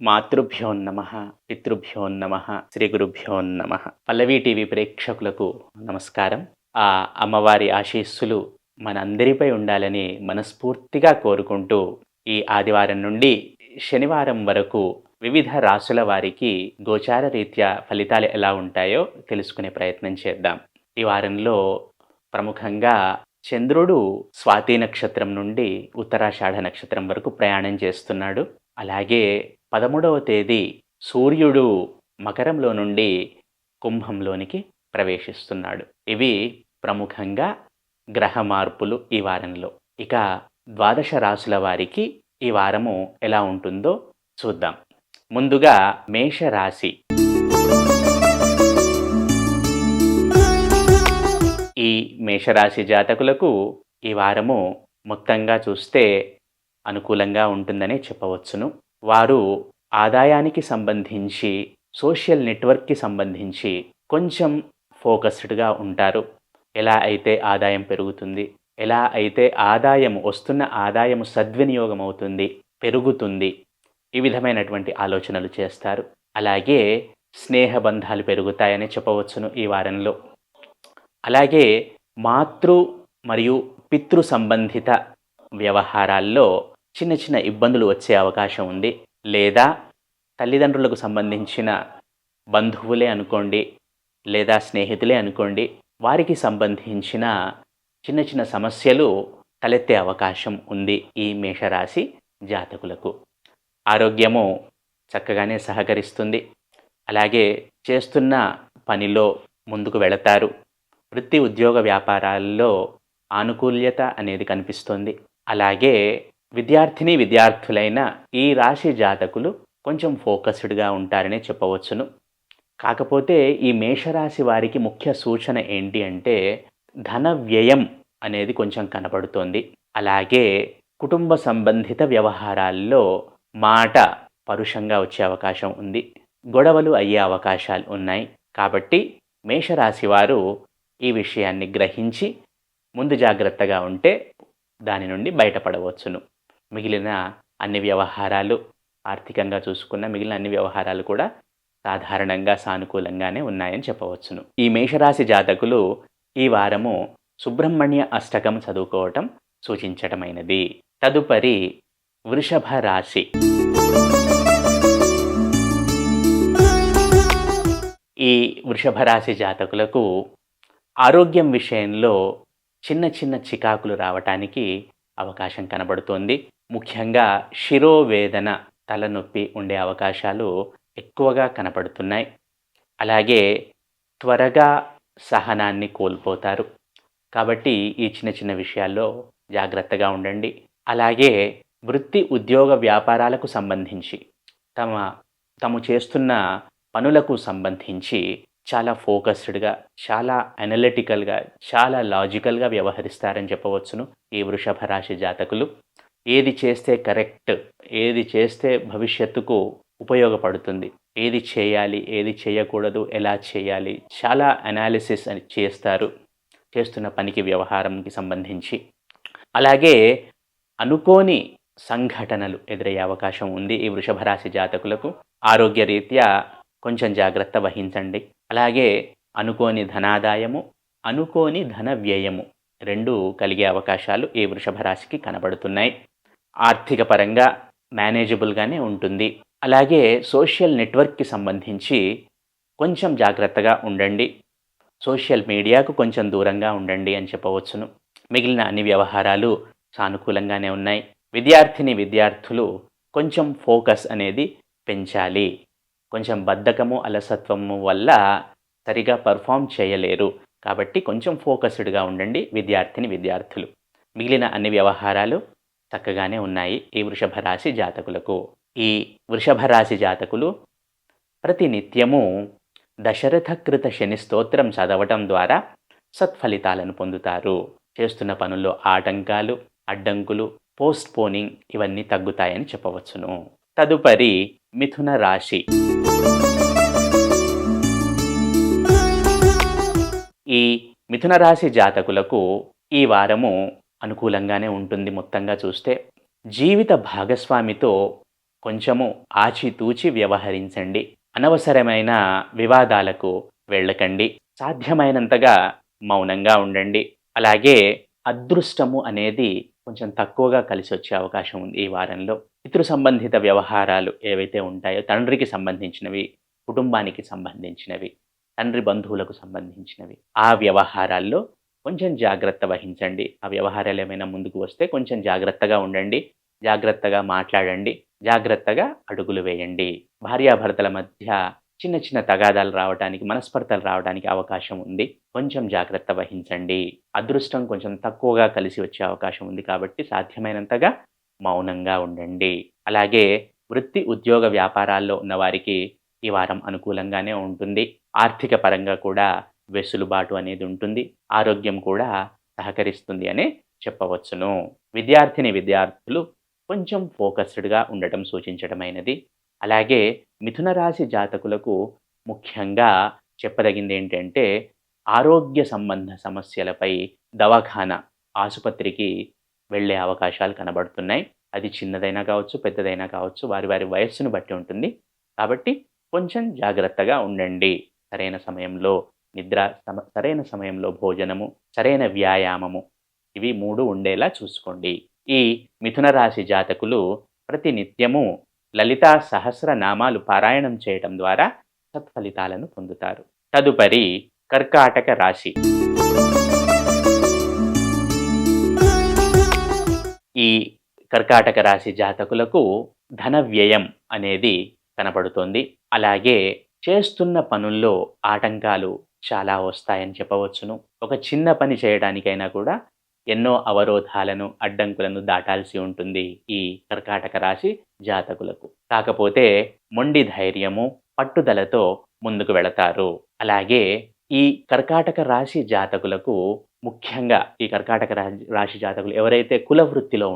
మాతృభ్యో నమః, పితృభ్యో నమః, శ్రీ గురుభ్యో నమః. పల్లవి టీవీ ప్రేక్షకులకు నమస్కారం. ఆ అమ్మవారి ఆశీస్సులు మనందరిపై ఉండాలని మనస్ఫూర్తిగా కోరుకుంటూ, ఈ ఆదివారం నుండి శనివారం వరకు వివిధ రాసుల వారికి గోచార రీత్యా ఫలితాలు ఎలా ఉంటాయో తెలుసుకునే ప్రయత్నం చేద్దాం. ఈ వారంలో ప్రముఖంగా చంద్రుడు స్వాతి నక్షత్రం నుండి ఉత్తరాషాఢ నక్షత్రం వరకు ప్రయాణం చేస్తున్నాడు. అలాగే 13వ తేదీ సూర్యుడు మకరంలో నుండి కుంభంలోనికి ప్రవేశిస్తున్నాడు. ఇవి ప్రముఖంగా గ్రహ మార్పులు ఈ వారంలో. ఇక ద్వాదశ రాశుల వారికి ఈ వారము ఎలా ఉంటుందో చూద్దాం. ముందుగా మేషరాశి. ఈ మేషరాశి జాతకులకు ఈ వారము మొత్తంగా చూస్తే అనుకూలంగా ఉంటుందనే చెప్పవచ్చును. వారు ఆదాయానికి సంబంధించి, సోషల్ నెట్వర్క్కి సంబంధించి కొంచెం ఫోకస్డ్గా ఉంటారు. ఎలా అయితే ఆదాయం పెరుగుతుంది, ఎలా అయితే వస్తున్న ఆదాయము సద్వినియోగం అవుతుంది, పెరుగుతుంది, ఈ విధమైనటువంటి ఆలోచనలు చేస్తారు. అలాగే స్నేహబంధాలు పెరుగుతాయని చెప్పవచ్చును ఈ వారంలో. అలాగే మాతృ మరియు పితృ సంబంధిత వ్యవహారాల్లో చిన్న చిన్న ఇబ్బందులు వచ్చే అవకాశం ఉంది. లేదా తల్లిదండ్రులకు సంబంధించిన బంధువులే అనుకోండి, లేదా స్నేహితులే అనుకోండి, వారికి సంబంధించిన చిన్న చిన్న సమస్యలు తలెత్తే అవకాశం ఉంది ఈ మేషరాశి జాతకులకు. ఆరోగ్యము చక్కగానే సహకరిస్తుంది. అలాగే చేస్తున్న పనిలో ముందుకు వెళతారు. వృత్తి ఉద్యోగ వ్యాపారాల్లో ఆనుకూల్యత అనేది కనిపిస్తుంది. అలాగే విద్యార్థులైన ఈ రాశి జాతకులు కొంచెం ఫోకస్డ్గా ఉంటారనే చెప్పవచ్చును. కాకపోతే ఈ మేషరాశి వారికి ముఖ్య సూచన ఏంటి అంటే, ధన వ్యయం అనేది కొంచెం కనబడుతోంది. అలాగే కుటుంబ సంబంధిత వ్యవహారాల్లో మాట పరుషంగా వచ్చే అవకాశం ఉంది. గొడవలు అయ్యే అవకాశాలు ఉన్నాయి. కాబట్టి మేషరాశి వారు ఈ విషయాన్ని గ్రహించి ముందు జాగ్రత్తగా ఉంటే దాని నుండి బయటపడవచ్చును. మిగిలిన అన్ని వ్యవహారాలు, ఆర్థికంగా చూసుకున్న మిగిలిన అన్ని వ్యవహారాలు కూడా సాధారణంగా సానుకూలంగానే ఉన్నాయని చెప్పవచ్చును. ఈ మేషరాశి జాతకులు ఈ వారము సుబ్రహ్మణ్య అష్టకం చదువుకోవటం సూచించటమైనది. తదుపరి వృషభ రాశి. ఈ వృషభ రాశి జాతకులకు ఆరోగ్యం విషయంలో చిన్న చిన్న చికాకులు రావటానికి అవకాశం కనబడుతోంది. ముఖ్యంగా శిరోవేదన, తలనొప్పి ఉండే అవకాశాలు ఎక్కువగా కనపడుతున్నాయి. అలాగే త్వరగా సహనాన్ని కోల్పోతారు. కాబట్టి ఈ చిన్న చిన్న విషయాల్లో జాగ్రత్తగా ఉండండి. అలాగే వృత్తి ఉద్యోగ వ్యాపారాలకు సంబంధించి, తాము చేస్తున్న పనులకు సంబంధించి చాలా ఫోకస్డ్గా, చాలా అనలిటికల్గా, చాలా లాజికల్గా వ్యవహరిస్తారని చెప్పవచ్చును ఈ వృషభ రాశి జాతకులు. ఏది చేస్తే కరెక్ట్, ఏది చేస్తే భవిష్యత్తుకు ఉపయోగపడుతుంది, ఏది చేయాలి, ఏది చేయకూడదు, ఎలా చేయాలి, చాలా అనాలిసిస్ అని చేస్తారు చేస్తున్న పనికి, వ్యవహారంకి సంబంధించి. అలాగే అనుకోని సంఘటనలు ఎదురయ్యే అవకాశం ఉంది ఈ వృషభ రాశి జాతకులకు. ఆరోగ్యరీత్యా కొంచెం జాగ్రత్త వహించండి. అలాగే అనుకోని ధనాదాయము, అనుకోని ధన వ్యయము రెండూ కలిగే అవకాశాలు ఈ వృషభ రాశికి కనబడుతున్నాయి. ఆర్థిక పరంగా మేనేజబుల్గానే ఉంటుంది. అలాగే సోషల్ నెట్వర్క్కి సంబంధించి కొంచెం జాగ్రత్తగా ఉండండి. సోషల్ మీడియాకు కొంచెం దూరంగా ఉండండి అని చెప్పవచ్చును. మిగిలిన అన్ని వ్యవహారాలు సానుకూలంగానే ఉన్నాయి. విద్యార్థులు కొంచెం ఫోకస్ అనేది పెంచాలి. కొంచెం బద్ధకము, అలసత్వము వల్ల సరిగా పర్ఫామ్ చేయలేరు. కాబట్టి కొంచెం ఫోకస్డ్గా ఉండండి విద్యార్థులు. మిగిలిన అన్ని వ్యవహారాలు చక్కగానే ఉన్నాయి ఈ వృషభ రాశి జాతకులకు. ఈ వృషభ రాశి జాతకులు ప్రతినిత్యము దశరథకృత శని స్తోత్రం చదవటం ద్వారా సత్ఫలితాలను పొందుతారు. చేస్తున్న పనుల్లో ఆటంకాలు, అడ్డంకులు, పోస్ట్పోనింగ్ ఇవన్నీ తగ్గుతాయని చెప్పవచ్చును. తదుపరి మిథున రాశి. ఈ మిథున రాశి జాతకులకు ఈ వారము అనుకూలంగానే ఉంటుంది. మొత్తంగా చూస్తే జీవిత భాగస్వామితో కొంచెము ఆచితూచి వ్యవహరించండి. అనవసరమైన వివాదాలకు వెళ్ళకండి. సాధ్యమైనంతగా మౌనంగా ఉండండి. అలాగే అదృష్టము అనేది కొంచెం తక్కువగా కలిసొచ్చే అవకాశం ఉంది ఈ వారంలో. పితృ సంబంధిత వ్యవహారాలు ఏవైతే ఉంటాయో తండ్రికి సంబంధించినవి, కుటుంబానికి సంబంధించినవి, తండ్రి బంధువులకు సంబంధించినవి, ఆ వ్యవహారాల్లో కొంచెం జాగ్రత్త వహించండి. ఆ వ్యవహారాలు ఏమైనా ముందుకు వస్తే కొంచెం జాగ్రత్తగా ఉండండి. జాగ్రత్తగా మాట్లాడండి. జాగ్రత్తగా అడుగులు వేయండి. భార్యాభర్తల మధ్య చిన్న చిన్న తగాదాలు రావటానికి, మనస్పర్ధలు రావడానికి అవకాశం ఉంది. కొంచెం జాగ్రత్త వహించండి. అదృష్టం కొంచెం తక్కువగా కలిసి వచ్చే అవకాశం ఉంది కాబట్టి సాధ్యమైనంతగా మౌనంగా ఉండండి. అలాగే వృత్తి, ఉద్యోగ వ్యాపారాల్లో ఉన్నవారికి ఈ వారం అనుకూలంగానే ఉంటుంది. ఆర్థిక పరంగా కూడా వెసులుబాటు అనేది ఉంటుంది. ఆరోగ్యం కూడా సహకరిస్తుంది అనే చెప్పవచ్చును. విద్యార్థులు కొంచెం ఫోకస్డ్‌గా ఉండటం సూచించడమైనది. అలాగే మిథున రాశి జాతకులకు ముఖ్యంగా చెప్పదగిందేంటంటే, ఆరోగ్య సంబంధ సమస్యలపై దవాఖానా, ఆసుపత్రికి వెళ్ళే అవకాశాలు కనబడుతున్నాయి. అది చిన్నదైనా కావచ్చు, పెద్దదైనా కావచ్చు. వారి వారి వయస్సును బట్టి ఉంటుంది. కాబట్టి కొంచెం జాగ్రత్తగా ఉండండి. సరైన సమయంలో నిద్ర, సరైన సమయంలో భోజనము, సరైన వ్యాయామము ఇవి 3 ఉండేలా చూసుకోండి. ఈ మిథున రాశి జాతకులు ప్రతినిత్యము లలితా సహస్రనామాలు పారాయణం చేయటం ద్వారా సత్ఫలితాలను పొందుతారు. తదుపరి కర్కాటక రాశి. ఈ కర్కాటక రాశి జాతకులకు ధన వ్యయం అనేది కనపడుతోంది. అలాగే చేస్తున్న పనుల్లో ఆటంకాలు చాలా వస్తాయని చెప్పవచ్చును. ఒక చిన్న పని చేయడానికైనా కూడా ఎన్నో అవరోధాలను, అడ్డంకులను దాటాల్సి ఉంటుంది ఈ కర్కాటక రాశి జాతకులకు. కాకపోతే మొండి ధైర్యము, పట్టుదలతో ముందుకు వెళతారు. అలాగే ఈ కర్కాటక రాశి జాతకులకు ముఖ్యంగా ఈ కర్కాటక రాశి జాతకులు ఎవరైతే కుల వృత్తిలో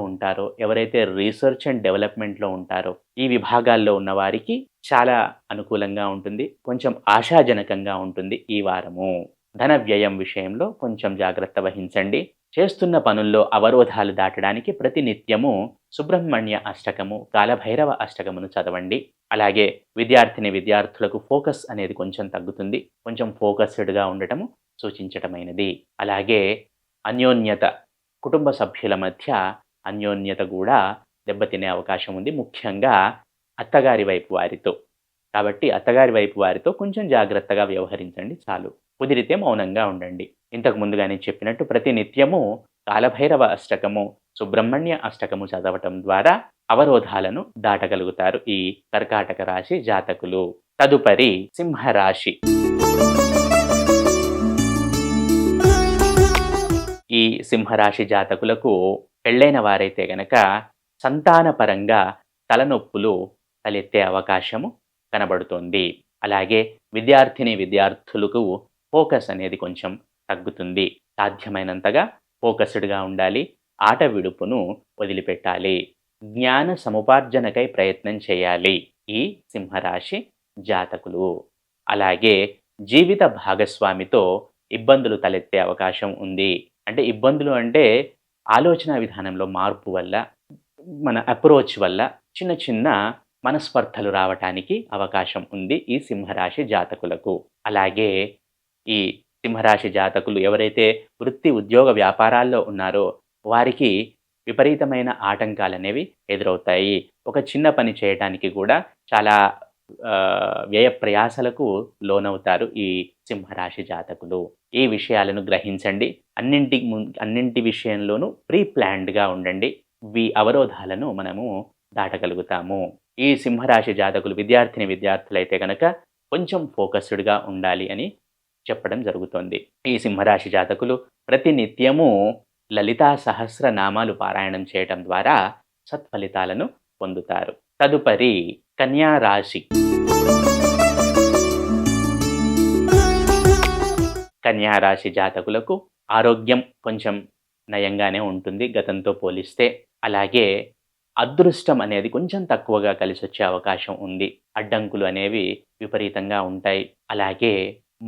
ఉంటారో, ఎవరైతే రీసెర్చ్ అండ్ డెవలప్మెంట్‌లో ఉంటారో, ఈ విభాగాల్లో ఉన్న వారికి చాలా అనుకూలంగా ఉంటుంది. కొంచెం ఆశాజనకంగా ఉంటుంది ఈ వారము. ధన వ్యయం విషయంలో కొంచెం జాగ్రత్త వహించండి. చేస్తున్న పనుల్లో అవరోధాలు దాటడానికి ప్రతినిత్యము సుబ్రహ్మణ్య అష్టకము, కాలభైరవ అష్టకమును చదవండి. అలాగే విద్యార్థులకు ఫోకస్ అనేది కొంచెం తగ్గుతుంది. కొంచెం ఫోకస్డ్‌గా ఉండటము సూచించటమైనది. అలాగే అన్యోన్యత, కుటుంబ సభ్యుల మధ్య అన్యోన్యత కూడా దెబ్బతినే అవకాశం ఉంది. ముఖ్యంగా అత్తగారి వైపు వారితో. కాబట్టి అత్తగారి వైపు వారితో కొంచెం జాగ్రత్తగా వ్యవహరించండి చాలు. కుదిరితే మౌనంగా ఉండండి. ఇంతకు ముందుగానే చెప్పినట్టు ప్రతినిత్యము కాలభైరవ అష్టకము, సుబ్రహ్మణ్య అష్టకము చదవటం ద్వారా అవరోధాలను దాటగలుగుతారు ఈ కర్కాటక రాశి జాతకులు. తదుపరి సింహరాశి. ఈ సింహరాశి జాతకులకు పెళ్ళైన వారైతే గనక సంతానపరంగా తలనొప్పులు తలెత్తే అవకాశము కనబడుతోంది. అలాగే విద్యార్థులకు ఫోకస్ అనేది కొంచెం తగ్గుతుంది. సాధ్యమైనంతగా ఫోకస్డ్‌గా ఉండాలి. ఆట విడుపును వదిలిపెట్టాలి. జ్ఞాన సముపార్జనకై ప్రయత్నం చేయాలి ఈ సింహరాశి జాతకులు. అలాగే జీవిత భాగస్వామితో ఇబ్బందులు తలెత్తే అవకాశం ఉంది. అంటే ఇబ్బందులు అంటే ఆలోచన విధానంలో మార్పు వల్ల, మన అప్రోచ్ వల్ల చిన్న చిన్న మనస్పర్ధలు రావటానికి అవకాశం ఉంది ఈ సింహరాశి జాతకులకు. అలాగే ఈ సింహరాశి జాతకులు ఎవరైతే వృత్తి, ఉద్యోగ వ్యాపారాల్లో ఉన్నారో వారికి విపరీతమైన ఆటంకాలనేవి ఎదురవుతాయి. ఒక చిన్న పని చేయటానికి కూడా చాలా వ్యయ ప్రయాసలకు లోనవుతారు ఈ సింహరాశి జాతకులు. ఈ విషయాలను గ్రహించండి. అన్నింటి విషయంలోనూ ప్రీ ప్లాన్డ్‌గా ఉండండి. అవరోధాలను మనము దాటగలుగుతాము. ఈ సింహరాశి జాతకులు విద్యార్థులైతే గనక కొంచెం ఫోకస్డ్‌గా ఉండాలి అని చెప్పడం జరుగుతోంది. ఈ సింహరాశి జాతకులు ప్రతినిత్యము లలితా సహస్రనామాలు పారాయణం చేయటం ద్వారా సత్ఫలితాలను పొందుతారు. తదుపరి కన్యా రాశి. కన్యా రాశి జాతకులకు ఆరోగ్యం కొంచెం నయంగానే ఉంటుంది గతంతో పోలిస్తే. అలాగే అదృష్టం అనేది కొంచెం తక్కువగా కలిసొచ్చే అవకాశం ఉంది. అడ్డంకులు అనేవి విపరీతంగా ఉంటాయి. అలాగే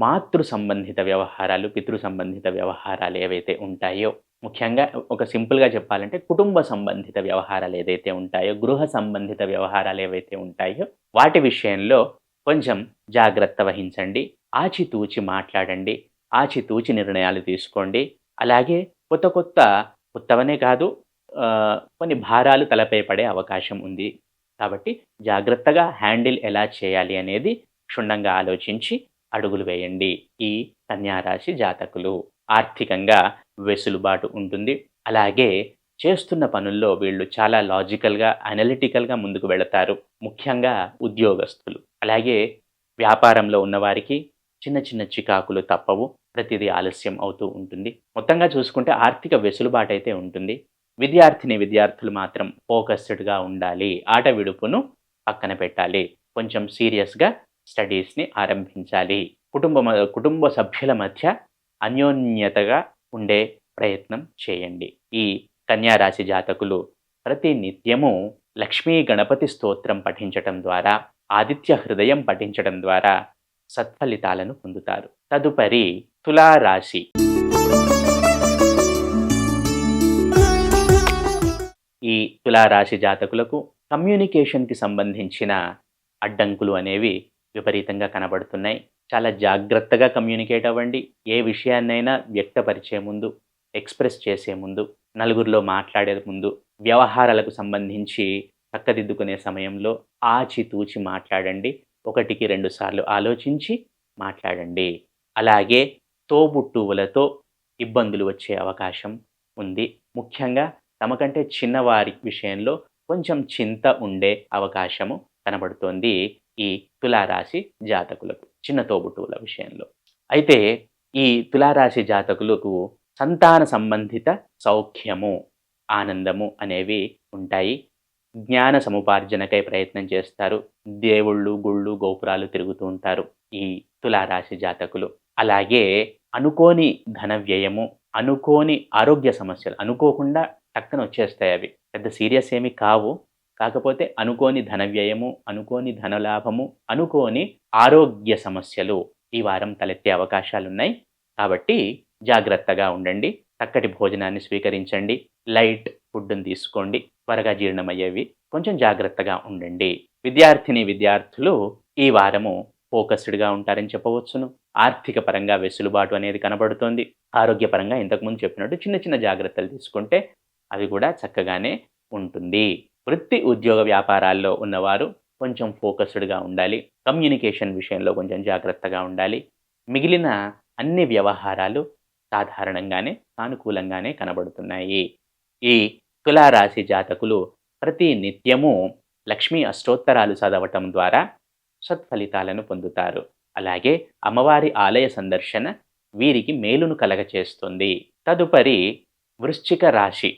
మాతృ సంబంధిత వ్యవహారాలు, పితృ సంబంధిత వ్యవహారాలు ఏవైతే ఉంటాయో ముఖ్యంగా ఒక సింపుల్‌గా చెప్పాలంటే కుటుంబ సంబంధిత వ్యవహారాలు ఏదైతే ఉంటాయో, గృహ సంబంధిత వ్యవహారాలు ఏవైతే ఉంటాయో, వాటి విషయంలో కొంచెం జాగ్రత్త వహించండి. ఆచితూచి మాట్లాడండి. ఆచితూచి నిర్ణయాలు తీసుకోండి. అలాగే కొత్త కొత్త కొత్తవనే కాదు కొన్ని భారాలు తలపై పడే అవకాశం ఉంది. కాబట్టి జాగ్రత్తగా హ్యాండిల్ ఎలా చేయాలి అనేది క్షుణ్ణంగా ఆలోచించి అడుగులు వేయండి. ఈ కన్యా రాశి జాతకులు. ఆర్థికంగా వెసులుబాటు ఉంటుంది. అలాగే చేస్తున్న పనుల్లో వీళ్ళు చాలా లాజికల్‌గా, అనలిటికల్‌గా ముందుకు వెళతారు. ముఖ్యంగా ఉద్యోగస్తులు. అలాగే వ్యాపారంలో ఉన్నవారికి చిన్న చిన్న చికాకులు తప్పవు. ప్రతిదీ ఆలస్యం అవుతూ ఉంటుంది. మొత్తంగా చూసుకుంటే ఆర్థిక వెసులుబాటైతే ఉంటుంది. విద్యార్థులు మాత్రం ఫోకస్డ్‌గా ఉండాలి. ఆట విడుపును పక్కన పెట్టాలి. కొంచెం సీరియస్‌గా స్టడీస్‌ని ఆరంభించాలి. కుటుంబ సభ్యుల మధ్య అన్యోన్యతగా ఉండే ప్రయత్నం చేయండి. ఈ కన్యా రాశి జాతకులు ప్రతి నిత్యము లక్ష్మీ గణపతి స్తోత్రం పఠించటం ద్వారా, ఆదిత్య హృదయం పఠించటం ద్వారా సత్ఫలితాలను పొందుతారు. తదుపరి తులా రాశి. ఈ తులారాశి జాతకులకు కమ్యూనికేషన్‌కి సంబంధించిన అడ్డంకులు అనేవి విపరీతంగా కనబడుతున్నాయి. చాలా జాగ్రత్తగా కమ్యూనికేట్ అవ్వండి. ఏ విషయాన్నైనా వ్యక్తపరిచే ముందు, ఎక్స్‌ప్రెస్ చేసే ముందు, నలుగురిలో మాట్లాడే ముందు, వ్యవహారాలకు సంబంధించి చక్కదిద్దుకునే సమయంలో ఆచితూచి మాట్లాడండి. ఒకటికి 2 సార్లు ఆలోచించి మాట్లాడండి. అలాగే తోబుట్టువులతో ఇబ్బందులు వచ్చే అవకాశం ఉంది. ముఖ్యంగా తమకంటే చిన్నవారి విషయంలో కొంచెం చింత ఉండే అవకాశము కనబడుతోంది ఈ తులారాశి జాతకులకు. చిన్న తోబుట్టువుల విషయంలో. అయితే ఈ తులారాశి జాతకులకు సంతాన సంబంధిత సౌఖ్యము, ఆనందము అనేవి ఉంటాయి. జ్ఞాన సముపార్జనకై ప్రయత్నం చేస్తారు. దేవుళ్ళు, గుళ్ళు, గోపురాలు తిరుగుతూ ఉంటారు ఈ తులారాశి జాతకులు. అలాగే అనుకోని ధన వ్యయము, అనుకోని ఆరోగ్య సమస్యలు అనుకోకుండా టక్కన వచ్చేస్తాయి అవి. పెద్ద సీరియస్ ఏమి కావు. కాకపోతే అనుకోని ధన వ్యయము, అనుకోని ధనలాభము, అనుకోని ఆరోగ్య సమస్యలు ఈ వారం తలెత్తే అవకాశాలున్నాయి. కాబట్టి జాగ్రత్తగా ఉండండి. చక్కటి భోజనాన్ని స్వీకరించండి. లైట్ ఫుడ్‌ని తీసుకోండి. త్వరగా జీర్ణమయ్యేవి. కొంచెం జాగ్రత్తగా ఉండండి. విద్యార్థులు ఈ వారము ఫోకస్డ్‌గా ఉంటారని చెప్పవచ్చును. ఆర్థిక పరంగా వెసులుబాటు అనేది కనబడుతోంది. ఆరోగ్యపరంగా ఇంతకుముందు చెప్పినట్టు చిన్న చిన్న జాగ్రత్తలు తీసుకుంటే అవి కూడా చక్కగానే ఉంటుంది. వృత్తి, ఉద్యోగ వ్యాపారాల్లో ఉన్నవారు కొంచెం ఫోకస్డ్‌గా ఉండాలి. కమ్యూనికేషన్ విషయంలో కొంచెం జాగ్రత్తగా ఉండాలి. మిగిలిన అన్ని వ్యవహారాలు సాధారణంగానే, సానుకూలంగానే కనబడుతున్నాయి. ఈ తులారాశి జాతకులు ప్రతి నిత్యము లక్ష్మీ అష్టోత్తరాలు చదవటం ద్వారా సత్ఫలితాలను పొందుతారు. అలాగే అమ్మవారి ఆలయ సందర్శన వీరికి మేలును కలగచేస్తుంది. తదుపరి వృశ్చిక రాశి.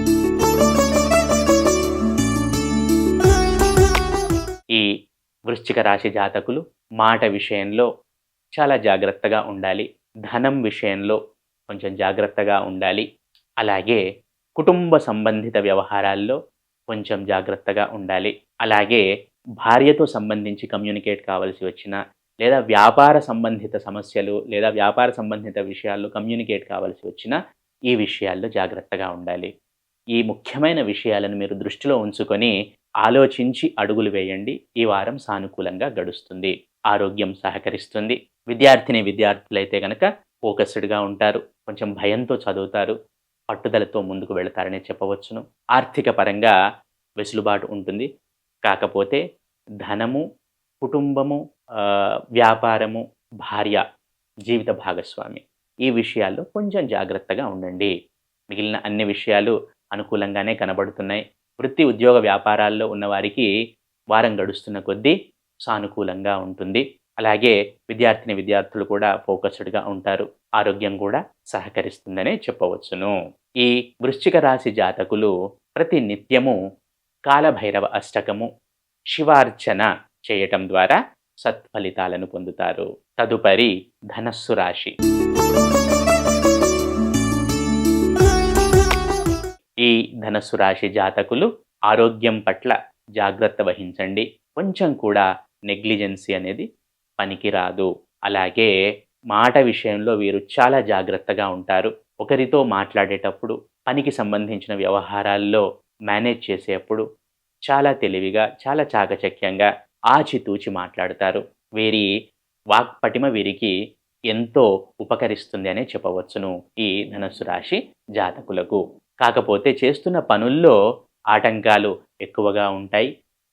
ఈ వృశ్చిక రాశి జాతకులు మాట విషయంలో చాలా జాగ్రత్తగా ఉండాలి. ధనం విషయంలో కొంచెం జాగ్రత్తగా ఉండాలి. అలాగే కుటుంబ సంబంధిత వ్యవహారాల్లో కొంచెం జాగ్రత్తగా ఉండాలి. అలాగే భార్యతో సంబంధించి కమ్యూనికేట్ కావాల్సి వచ్చినా, లేదా వ్యాపార సంబంధిత సమస్యలు, లేదా వ్యాపార సంబంధిత విషయాల్లో కమ్యూనికేట్ కావాల్సి వచ్చినా ఈ విషయాల్లో జాగ్రత్తగా ఉండాలి. ఈ ముఖ్యమైన విషయాలను మీరు దృష్టిలో ఉంచుకొని ఆలోచించి అడుగులు వేయండి. ఈ వారం సానుకూలంగా గడుస్తుంది. ఆరోగ్యం సహకరిస్తుంది. విద్యార్థులైతే గనక ఫోకస్డ్‌గా ఉంటారు. కొంచెం భయంతో చదువుతారు. పట్టుదలతో ముందుకు వెళతారనే చెప్పవచ్చును. ఆర్థిక పరంగా వెసులుబాటు ఉంటుంది. కాకపోతే ధనము, కుటుంబము, వ్యాపారము, భార్య, జీవిత భాగస్వామి ఈ విషయాల్లో కొంచెం జాగ్రత్తగా ఉండండి. మిగిలిన అన్ని విషయాలు అనుకూలంగానే కనబడుతున్నాయి. వృత్తి, ఉద్యోగ వ్యాపారాల్లో ఉన్నవారికి వారం గడుస్తున్న కొద్దీ సానుకూలంగా ఉంటుంది. అలాగే విద్యార్థులు కూడా ఫోకస్డ్‌గా ఉంటారు. ఆరోగ్యం కూడా సహకరిస్తుందనే చెప్పవచ్చును. ఈ వృశ్చిక రాశి జాతకులు ప్రతి నిత్యము కాలభైరవ అష్టకము, శివార్చన చేయటం ద్వారా సత్ఫలితాలను పొందుతారు. తదుపరి ధనస్సు రాశి. ఈ ధనస్సు రాశి జాతకులు ఆరోగ్యం పట్ల జాగ్రత్త వహించండి. కొంచెం కూడా నెగ్లిజెన్సీ అనేది పనికిరాదు. అలాగే మాట విషయంలో వీరు చాలా జాగ్రత్తగా ఉంటారు. ఒకరితో మాట్లాడేటప్పుడు పనికి సంబంధించిన వ్యవహారాల్లో మేనేజ్ చేసేప్పుడు చాలా తెలివిగా, చాలా చాకచక్యంగా, ఆచితూచి మాట్లాడతారు. వీరి వాక్పటిమ వీరికి ఎంతో ఉపకరిస్తుంది అనే చెప్పవచ్చును ఈ ధనస్సు రాశి జాతకులకు. కాకపోతే చేస్తున్న పనుల్లో ఆటంకాలు ఎక్కువగా ఉంటాయి.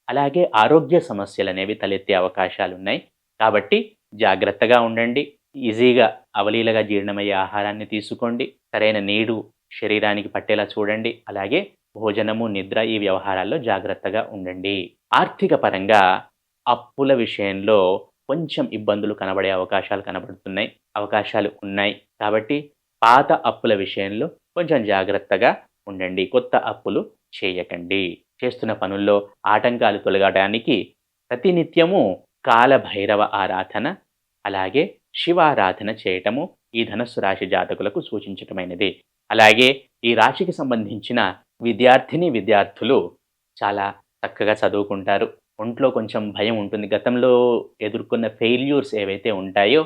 అలాగే ఆరోగ్య సమస్యలనేవి తలెత్తే అవకాశాలున్నాయి. కాబట్టి జాగ్రత్తగా ఉండండి. ఈజీగా అవలీలగా జీర్ణమయ్యే ఆహారాన్ని తీసుకోండి. సరైన నీరు శరీరానికి పట్టేలా చూడండి. అలాగే భోజనము, నిద్ర ఈ వ్యవహారాల్లో జాగ్రత్తగా ఉండండి. ఆర్థిక పరంగా అప్పుల విషయంలో కొంచెం ఇబ్బందులు కనబడే అవకాశాలు ఉన్నాయి. కాబట్టి పాత అప్పుల విషయంలో కొంచెం జాగ్రత్తగా ఉండండి. కొత్త అప్పులు చేయకండి. చేస్తున్న పనుల్లో ఆటంకాలు తొలగడానికి ప్రతినిత్యము కాలభైరవ ఆరాధన, అలాగే శివారాధన చేయటము ఈ ధనస్సు రాశి జాతకులకు సూచించటమైనది. అలాగే ఈ రాశికి సంబంధించిన విద్యార్థులు చాలా చక్కగా చదువుకుంటారు. ఒంట్లో కొంచెం భయం ఉంటుంది. గతంలో ఎదుర్కొన్న ఫెయిల్యూర్స్ ఏవైతే ఉంటాయో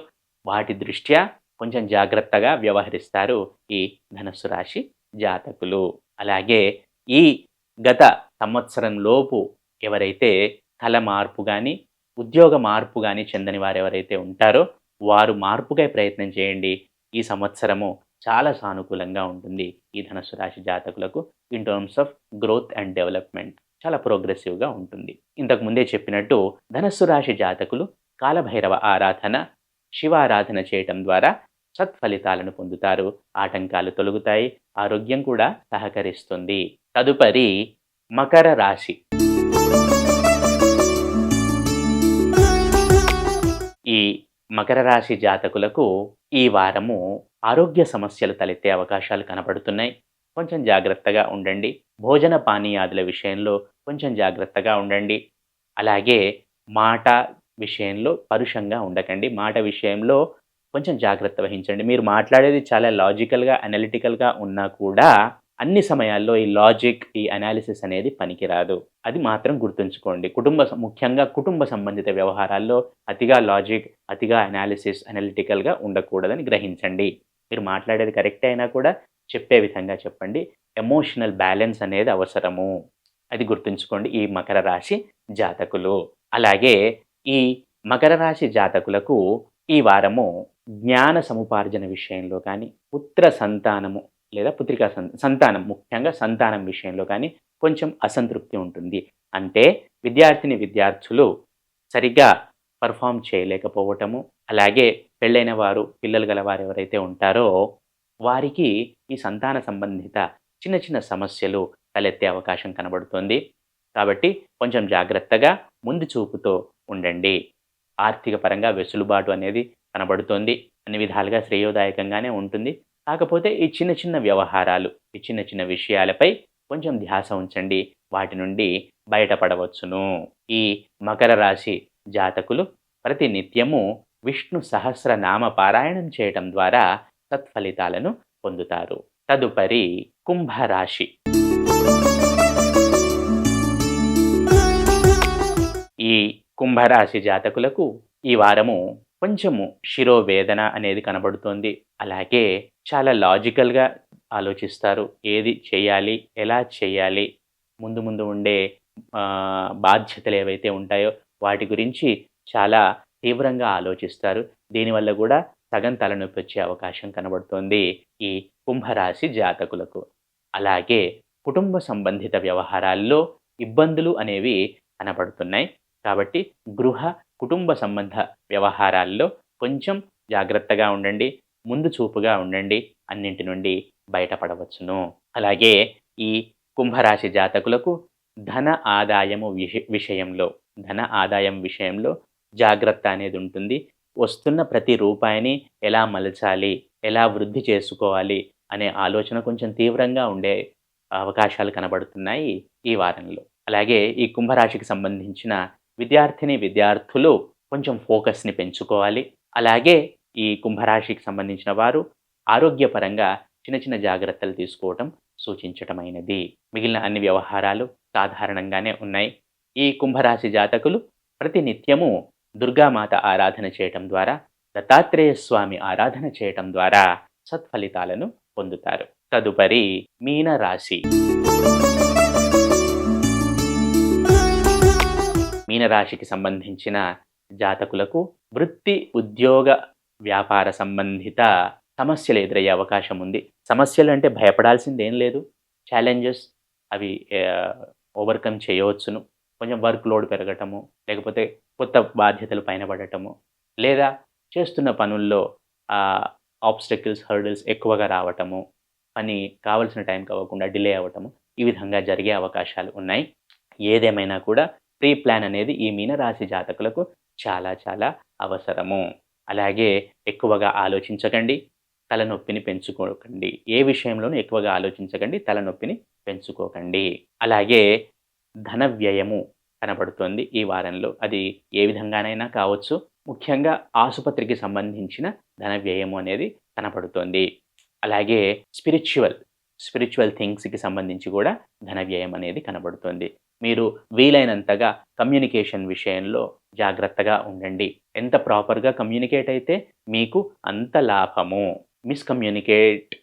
వాటి దృష్ట్యా కొంచెం జాగ్రత్తగా వ్యవహరిస్తారు ఈ ధనస్సు రాశి జాతకులు. అలాగే ఈ గత సంవత్సరం లోపు ఎవరైతే స్థల మార్పు గాని, ఉద్యోగ మార్పు గాని చెందని వారెవరైతే ఉంటారో వారు మార్పుకై ప్రయత్నం చేయండి. ఈ సంవత్సరము చాలా సానుకూలంగా ఉంటుంది ఈ ధనస్సు రాశి జాతకులకు. In terms of growth and development చాలా ప్రోగ్రెసివ్‌గా ఉంటుంది. ఇంతకు ముందే చెప్పినట్టు ధనస్సు రాశి జాతకులు కాలభైరవ ఆరాధన, శివారాధన చేయటం ద్వారా సత్ఫలితాలను పొందుతారు. ఆటంకాలు తొలగుతాయి. ఆరోగ్యం కూడా సహకరిస్తుంది. తదుపరి మకర రాశి. ఈ మకర రాశి జాతకులకు ఈ వారము ఆరోగ్య సమస్యలు తలెత్తే అవకాశాలు కనపడుతున్నాయి. కొంచెం జాగ్రత్తగా ఉండండి. భోజన పానీయాదుల విషయంలో కొంచెం జాగ్రత్తగా ఉండండి. అలాగే మాట విషయంలో పరుషంగా ఉండకండి. మాట విషయంలో కొంచెం జాగ్రత్త వహించండి. మీరు మాట్లాడేది చాలా లాజికల్‌గా, అనలిటికల్‌గా ఉన్నా కూడా అన్ని సమయాల్లో ఈ లాజిక్, ఈ అనాలిసిస్ అనేది పనికిరాదు. అది మాత్రం గుర్తుంచుకోండి. ముఖ్యంగా కుటుంబ సంబంధిత వ్యవహారాల్లో అతిగా లాజిక్, అతిగా అనాలిసిస్, అనలిటికల్‌గా ఉండకూడదని గ్రహించండి. మీరు మాట్లాడేది కరెక్టే అయినా కూడా చెప్పే విధంగా చెప్పండి. ఎమోషనల్ బ్యాలెన్స్ అనేది అవసరము. అది గుర్తుంచుకోండి ఈ మకర రాశి జాతకులు. అలాగే ఈ మకర రాశి జాతకులకు ఈ వారము జ్ఞాన సముపార్జన విషయంలో కానీ, పుత్ర సంతానము లేదా పుత్రికా సంతానం, ముఖ్యంగా సంతానం విషయంలో కానీ కొంచెం అసంతృప్తి ఉంటుంది. అంటే విద్యార్థులు సరిగ్గా పర్ఫామ్ చేయలేకపోవటము, అలాగే పెళ్ళైన వారు, పిల్లలు గలవారు ఎవరైతే ఉంటారో వారికి ఈ సంతాన సంబంధిత చిన్న చిన్న సమస్యలు తలెత్తే అవకాశం కనబడుతుంది. కాబట్టి కొంచెం జాగ్రత్తగా ముందు చూపుతో ఉండండి. ఆర్థిక పరంగా వెసులుబాటు అనేది కనబడుతోంది. అన్ని విధాలుగా శ్రేయోదాయకంగానే ఉంటుంది. కాకపోతే ఈ చిన్న చిన్న వ్యవహారాలు, ఈ చిన్న చిన్న విషయాలపై కొంచెం ధ్యాస ఉంచండి. వాటి నుండి బయటపడవచ్చును. ఈ మకర రాశి జాతకులు ప్రతి నిత్యము విష్ణు సహస్రనామ పారాయణం చేయటం ద్వారా సత్ఫలితాలను పొందుతారు. తదుపరి కుంభరాశి. ఈ కుంభరాశి జాతకులకు ఈ వారము కొంచెము శిరోవేదన అనేది కనబడుతోంది. అలాగే చాలా లాజికల్‌గా ఆలోచిస్తారు. ఏది చేయాలి? ఎలా చేయాలి? ముందు ముందు ఉండే బాధ్యతలు ఏవైతే ఉంటాయో వాటి గురించి చాలా తీవ్రంగా ఆలోచిస్తారు. దీనివల్ల కూడా సగం తలనొప్పి వచ్చే అవకాశం కనబడుతోంది ఈ కుంభరాశి జాతకులకు. అలాగే కుటుంబ సంబంధిత వ్యవహారాల్లో ఇబ్బందులు అనేవి కనబడుతున్నాయి. కాబట్టి కుటుంబ సంబంధ వ్యవహారాల్లో కొంచెం జాగ్రత్తగా ఉండండి. ముందు చూపుగా ఉండండి. అన్నింటి నుండి బయటపడవచ్చును. అలాగే ఈ కుంభరాశి జాతకులకు ధన ఆదాయం విషయంలో జాగ్రత్త అనేది ఉంటుంది. వస్తున్న ప్రతి రూపాయిని ఎలా మలచాలి, ఎలా వృద్ధి చేసుకోవాలి అనే ఆలోచన కొంచెం తీవ్రంగా ఉండే అవకాశాలు కనబడుతున్నాయి ఈ వారంలో. అలాగే ఈ కుంభరాశికి సంబంధించిన విద్యార్థులు కొంచెం ఫోకస్‌ని పెంచుకోవాలి. అలాగే ఈ కుంభరాశికి సంబంధించిన వారు ఆరోగ్యపరంగా చిన్న చిన్న జాగ్రత్తలు తీసుకోవటం సూచించటమైనది. మిగిలిన అన్ని వ్యవహారాలు సాధారణంగానే ఉన్నాయి. ఈ కుంభరాశి జాతకులు ప్రతినిత్యము దుర్గామాత ఆరాధన చేయటం ద్వారా, దత్తాత్రేయ స్వామి ఆరాధన చేయటం ద్వారా సత్ఫలితాలను పొందుతారు. తదుపరి మీనరాశి. మీనరాశికి సంబంధించిన జాతకులకు వృత్తి, ఉద్యోగ, వ్యాపార సంబంధిత సమస్యలు ఎదురయ్యే అవకాశం ఉంది. సమస్యలు అంటే భయపడాల్సిందేం లేదు. ఛాలెంజెస్ అవి ఓవర్‌కమ్ చేయవచ్చును. కొంచెం వర్క్ లోడ్ పెరగటము, లేకపోతే కొత్త బాధ్యతలు పైన పడటము, లేదా చేస్తున్న పనుల్లో ఆబ్స్టకిల్స్, హర్డిల్స్ ఎక్కువగా రావటము, పని కావాల్సిన టైంకి అవ్వకుండా డిలే అవ్వటము, ఈ విధంగా జరిగే అవకాశాలు ఉన్నాయి. ఏదేమైనా కూడా ప్రీ ప్లాన్ అనేది ఈ మీనరాశి జాతకులకు చాలా చాలా అవసరము. అలాగే ఎక్కువగా ఆలోచించకండి, తలనొప్పిని పెంచుకోకండి. ఏ విషయంలోనూ ఎక్కువగా ఆలోచించకండి, తలనొప్పిని పెంచుకోకండి. అలాగే ధన వ్యయము కనబడుతోంది ఈ వారంలో. అది ఏ విధంగానైనా కావచ్చు. ముఖ్యంగా ఆసుపత్రికి సంబంధించిన ధన వ్యయము అనేది కనపడుతోంది. అలాగే స్పిరిచువల్ థింగ్స్‌కి సంబంధించి కూడా ధన వ్యయం అనేది కనబడుతోంది. మీరు వీలైనంతగా కమ్యూనికేషన్ విషయంలో జాగ్రత్తగా ఉండండి. ఎంత ప్రాపర్‌గా కమ్యూనికేట్ అయితే మీకు అంత లాభము. మిస్కమ్యూనికేట్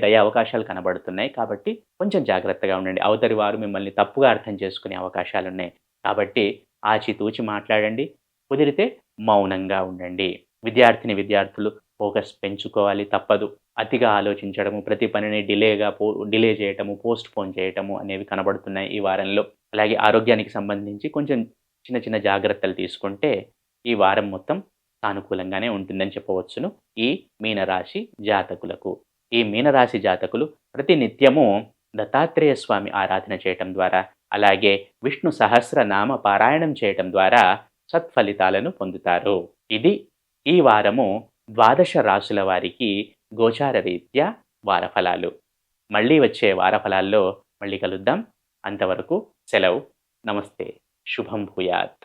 అయ్యే అవకాశాలు కనబడుతున్నాయి. కాబట్టి కొంచెం జాగ్రత్తగా ఉండండి. అవతలి వారు మిమ్మల్ని తప్పుగా అర్థం చేసుకునే అవకాశాలున్నాయి. కాబట్టి ఆచితూచి మాట్లాడండి. కుదిరితే మౌనంగా ఉండండి. విద్యార్థులు ఫోకస్ పెంచుకోవాలి, తప్పదు. అతిగా ఆలోచించడము, ప్రతి పనిని డిలే చేయటము, పోస్ట్‌పోన్ చేయటము అనేవి కనబడుతున్నాయి ఈ వారంలో. అలాగే ఆరోగ్యానికి సంబంధించి కొంచెం చిన్న చిన్న జాగ్రత్తలు తీసుకుంటే ఈ వారం మొత్తం సానుకూలంగానే ఉంటుందని చెప్పవచ్చును ఈ మీనరాశి జాతకులకు. ఈ మీనరాశి జాతకులు ప్రతి నిత్యము దత్తాత్రేయ స్వామి ఆరాధన చేయటం ద్వారా, అలాగే విష్ణు సహస్రనామ పారాయణం చేయటం ద్వారా సత్ఫలితాలను పొందుతారు. ఇది ఈ వారము ద్వాదశ రాశుల వారికి గోచార రీత్యా వారఫలాలు. మళ్ళీ వచ్చే వారఫలాల్లో మళ్ళీ కలుద్దాం. అంతవరకు సెలవు. నమస్తే. శుభం భూయాత్.